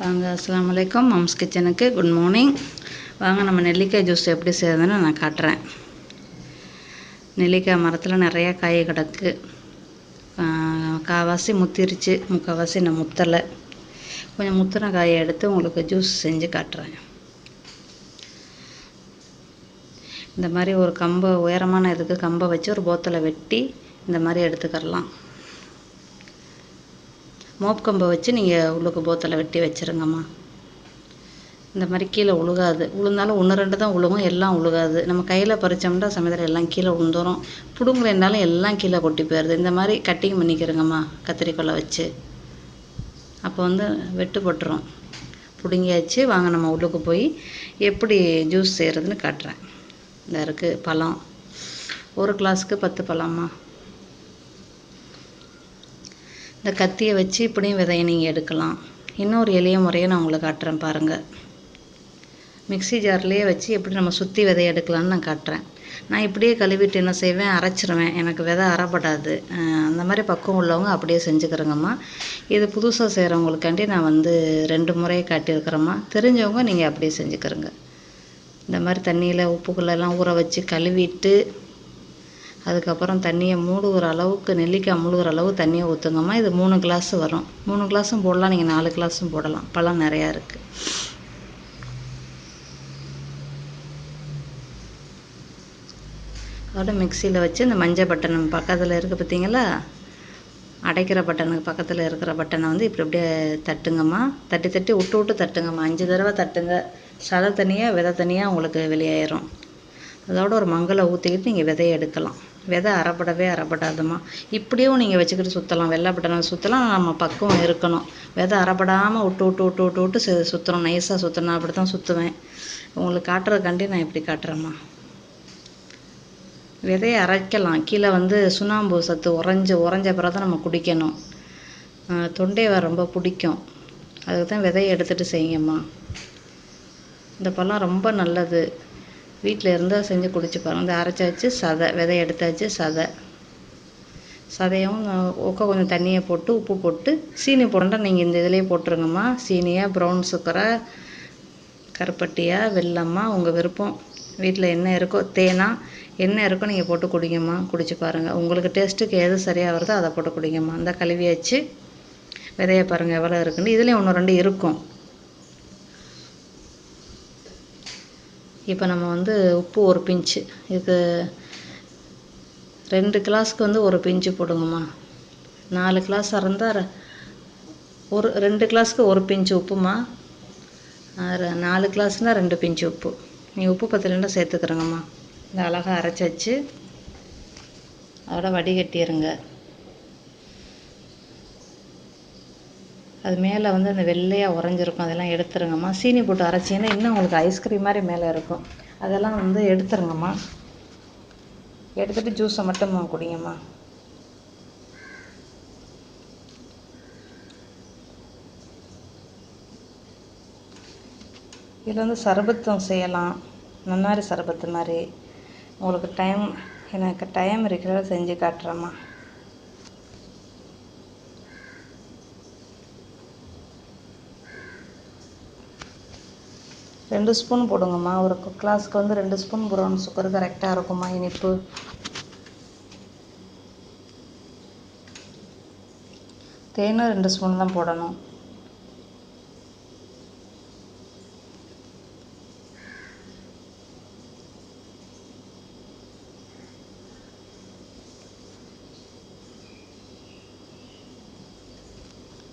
வாங்க, அஸ்ஸலாமு அலைக்கும். மம்ஸ் கிச்சனுக்கு குட் மார்னிங். வாங்க, நம்ம நெல்லிக்காய் ஜூஸ் எப்படி செய்யறதுன்னு நான் காட்டுறேன். நெல்லிக்காய் மரத்தில் நிறையா காய் கிடக்கு. கால்வாசி முத்திருச்சு, முக்கால்வாசி நான் முத்தலை. கொஞ்சம் முத்தின காயை எடுத்து உங்களுக்கு ஜூஸ் செஞ்சு காட்டுறேன். இந்த மாதிரி ஒரு கம்பை, உயரமான இதுக்கு கம்பை வச்சு ஒரு போத்தலை வெட்டி இந்த மாதிரி எடுத்துக்கிடலாம். மோப் கம்பை வச்சு நீங்கள் உள்ளுக்கு போத்தலை வெட்டி வச்சுருங்கம்மா. இந்த மாதிரி கீழே உழுகாது. உளுந்தாலும் 1-2 தான் உழுகும், எல்லாம் உழுகாது. நம்ம கையில் பறித்தோம்னா சமயத்தில் எல்லாம் கீழே உழுந்துடும். பிடுங்கலைன்னாலும் எல்லாம் கீழே கொட்டி போயிடுது. இந்த மாதிரி கட்டிங் பண்ணிக்கிறோங்கம்மா கத்திரிக்கோலை வச்சு. அப்போ வெட்டு போட்டுரும். பிடுங்கியாச்சு. வாங்க நம்ம உள்ளுக்கு போய் எப்படி ஜூஸ் செய்கிறதுன்னு காட்டுறேன். இந்த இருக்குது பழம், ஒரு கிளாஸுக்கு 10 பழம்மா. இந்த கத்தியை வச்சு இப்படியும் விதையை நீங்கள் எடுக்கலாம். இன்னொரு எளிய முறையை நான் உங்களுக்கு காட்டுறேன் பாருங்கள். மிக்ஸி ஜார்லேயே வச்சு எப்படி நம்ம சுற்றி விதையை எடுக்கலான்னு நான் காட்டுறேன். நான் இப்படியே கழுவிட்டு என்ன செய்வேன், அரைச்சிருவேன். எனக்கு விதை அரைப்படாது. அந்த மாதிரி பக்குவம் உள்ளவங்க அப்படியே செஞ்சுக்கிறேங்கம்மா. இது புதுசாக செய்கிறவங்களுக்காண்டி நான் 2 முறையை காட்டியிருக்கிறேம்மா. தெரிஞ்சவங்க நீங்கள் அப்படியே செஞ்சுக்கிறங்க. இந்த மாதிரி தண்ணியில் உப்புக்குள்ளெல்லாம் ஊற வச்சு கழுவிட்டு அதுக்கப்புறம் தண்ணியை மூழ்கிற அளவுக்கு, நெல்லிக்காய் மூழ்கிற அளவு தண்ணியை ஊற்றுங்கம்மா. இது 3 கிளாஸ் வரும். 3 கிளாஸும் போடலாம், நீங்கள் 4 கிளாஸும் போடலாம். பழம் நிறையா இருக்குது. அதோட மிக்சியில் வச்சு இந்த மஞ்சள் பட்டன் பக்கத்தில் இருக்குது பார்த்தீங்களா, அடைக்கிற பட்டனுக்கு பக்கத்தில் இருக்கிற பட்டனை இப்படி அப்படியே தட்டுங்கம்மா. தட்டி தட்டி விட்டு விட்டு தட்டுங்கம்மா. 5 தடவை தட்டுங்க. சதை தனியாக விதை தனியாக உங்களுக்கு வெளியாயிரும். அதோட ஒரு மங்களை ஊற்றிக்கிட்டு நீங்கள் விதையை எடுக்கலாம். விதை அரைப்படாதும்மா. இப்படியும் நீங்கள் வச்சுக்கிட்டு சுற்றலாம். வெள்ளை பட்டனை சுற்றலாம். நம்ம பக்குவம் இருக்கணும். விதை அரைப்படாமல் விட்டு சுற்றணும். நைஸாக சுற்றணும். அப்படி தான் சுற்றுவேன். உங்களுக்கு காட்டுறதுக்காண்டி நான் இப்படி காட்டுறேம்மா. விதையை அரைக்கலாம். கீழே சுண்ணாம்பு சத்து உறைஞ்ச பிறகு தான் நம்ம குடிக்கணும். தொண்டை ரொம்ப பிடிக்கும். அதுக்கு தான் விதையை எடுத்துகிட்டு செய்யுங்கம்மா. இந்த பழம் ரொம்ப நல்லது. வீட்டில் இருந்தால் செஞ்சு குடிச்சு பாருங்கள். இந்த அரைச்சாச்சு சதை, விதை எடுத்தாச்சு சதையும் கொஞ்சம் தண்ணியை போட்டு உப்பு போட்டு சீனி போடண்டா நீங்கள் இந்த இதிலே போட்டுருங்கம்மா. சீனியா, ப்ரௌன் சுகரா, கருப்பட்டியா, வெல்லம்மா, உங்கள் விருப்பம். வீட்டில் என்ன இருக்கோ, தேனா, என்ன இருக்கோ நீங்கள் போட்டு குடிங்கம்மா. குடிச்சு பாருங்கள். உங்களுக்கு டேஸ்ட்டுக்கு எது சரியாக வருதோ அதை போட்டு குடிங்கம்மா. இந்த கழுவியாச்சு. விதையை பாருங்கள் எவ்வளோ இருக்குன்னு. இதுலேயும் 1-2 இருக்கும். இப்போ நம்ம உப்பு 1 பிஞ்சு, இதுக்கு 2 கிளாஸுக்கு 1 பிஞ்சு போடுங்கம்மா. 4 கிளாஸாக இருந்தால் 2 கிளாஸுக்கு 1 பிஞ்சு உப்புமா. 4 கிளாஸ்னால் 2 பிஞ்சு உப்பு. நீங்கள் உப்பு பத்தலைன்னா சேர்த்துக்கிறேங்கம்மா. இந்த அழகாக அரைச்சாச்சு. அதோட வடிகட்டிடுங்க. அது மேலே அந்த வெள்ளையாக உறைஞ்சிருக்கும். அதெல்லாம் எடுத்துருங்கம்மா. சீனி போட்டு அரைச்சிங்கன்னா இன்னும் உங்களுக்கு ஐஸ்கிரீம் மாதிரி மேலே இருக்கும். அதெல்லாம் எடுத்துருங்கம்மா. எடுத்துகிட்டு ஜூஸை மட்டும் குடிங்கம்மா. இதில் சர்பத்தும் செய்யலாம். நன்னாரி சர்பத்து மாதிரி. உங்களுக்கு எனக்கு டைம் இருக்கிறத செஞ்சு காட்டுறேம்மா. ரெண்டு ஸ்பூன் போடுங்கம்மா. ஒரு கிளாஸுக்கு 2 ஸ்பூன் ப்ரௌன் சுகர் கரெக்டாக இருக்கும்மா இனிப்பு. தேனும் 2 ஸ்பூன் தான் போடணும்.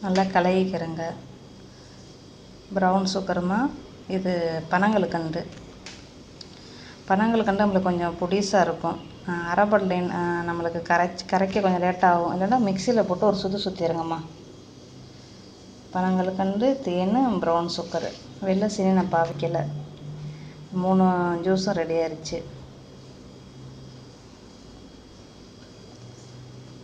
நல்லா கலக்கிக்கிறேங்க. ப்ரௌன் சுகருமா. இது பனங்கல்கண்டு நம்மளுக்கு கொஞ்சம் பொடிசாக இருக்கும். அரைப்படலைன் நம்மளுக்கு கரைக்க கொஞ்சம் லேட்டாகும். இல்லைன்னா மிக்சியில் போட்டு ஒரு சுற்றிடுங்கம்மா. பனங்கல்கண்டு, தேன், ப்ரௌன் சுகரு, வெள்ளை சீனி நான் பாவிக்கலை. 3 ஜூஸும் ரெடி ஆயிடுச்சு.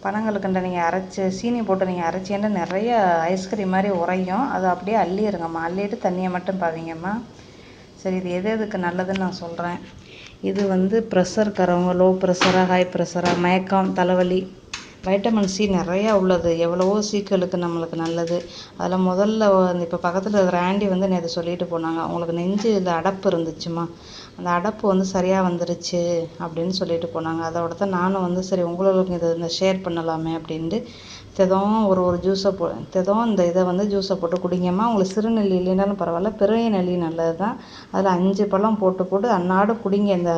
பனங்கல்கண்டை நீங்கள் அரைச்சி சீனி போட்டு நீங்கள் அரைச்சிங்கன்னா நிறைய ஐஸ்கிரீம் மாதிரி உறையும். அதை அப்படியே அள்ளிடுங்கம்மா. அள்ளிட்டு தண்ணியை மட்டும் பாவிங்கம்மா. சரி, இது எதுக்கு நல்லதுன்னு நான் சொல்கிறேன். இது ப்ரெஷர் இருக்கிறவங்க, லோ ப்ரெஷராக, ஹை ப்ரெஷராக, மயக்கம், தலைவலி, வைட்டமின் சி நிறையா உள்ளது, எவ்வளவோ சீக்களுக்கு நம்மளுக்கு நல்லது. அதில் முதல்ல இப்போ பக்கத்தில் இருக்கிற ஆண்டி வந்து நேற்று சொல்லிட்டு போனாங்க, அவங்களுக்கு நெஞ்சில் அடப்பு இருந்துச்சுமா, அந்த அடப்பு வந்து சரியாக வந்துருச்சு அப்படின்னு சொல்லிட்டு போனாங்க. அதோட தான் நானும் வந்து சரி உங்களுக்கு இந்த ஷேர் பண்ணலாமே அப்படின்ட்டு ஒரு ஜூஸை இந்த இதை வந்து ஜூஸை போட்டு குடிங்கம்மா. உங்களுக்கு சிறுநெல்லி இல்லைனாலும் பரவாயில்ல, பெரிய நெல்லி நல்லது தான். அதில் 5 பழம் போட்டு அன்னாடம் குடிங்க. இந்த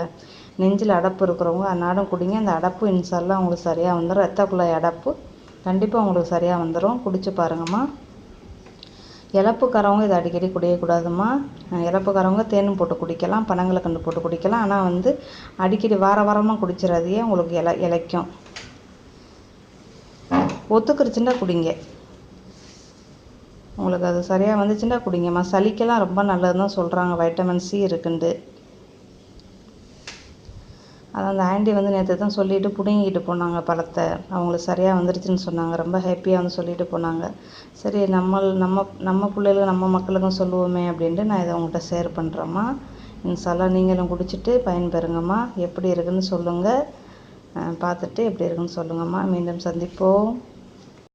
நெஞ்சில் அடப்பு இருக்கிறவங்க அன்னாடம் குடிங்க. அந்த அடப்பு இன்ஷால்லாம் உங்களுக்கு சரியாக வந்துடும். ரத்த குழாய் அடப்பு கண்டிப்பாக உங்களுக்கு சரியாக வந்துடும். குடிச்சு பாருங்கம்மா. இளப்புக்காரவங்க இதை அடிக்கடி குடிக்கக்கூடாதும்மா. இளப்புக்காரவங்க தேன் போட்டு குடிக்கலாம், பனங்கல்கண்டு போட்டு குடிக்கலாம். ஆனால் வந்து அடிக்கடி வாரமாக குடிச்சிடாதீங்க, உங்களுக்கு இலைக்கும். ஒத்துக்குருச்சுன்னா குடிங்க, உங்களுக்கு அது சரியாக வந்துச்சுன்னா குடிங்கம்மா. சளிக்கெல்லாம் ரொம்ப நல்லதுன்னு தான் சொல்கிறாங்க, வைட்டமின் சி இருக்குண்டு. அது அந்த ஆண்டி வந்து நேற்று தான் சொல்லிவிட்டு பிடுங்கிட்டு போனாங்க பழத்தை. அவங்களுக்கு சரியாக வந்துருச்சுன்னு சொன்னாங்க, ரொம்ப ஹாப்பியாக வந்து சொல்லிட்டு போனாங்க. சரி நம்ம பிள்ளைகளும் நம்ம மக்களுக்கும் சொல்லுவோமே அப்படின்ட்டு நான் இதை உங்கள்கிட்ட ஷேர் பண்ணுறேம்மா. இன்ஷால்லாம் நீங்களும் குடிச்சிட்டு பயன்பெறுங்கம்மா. எப்படி இருக்குதுன்னு சொல்லுங்கள், பார்த்துட்டு எப்படி இருக்குன்னு சொல்லுங்கம்மா. மீண்டும் சந்திப்போம்.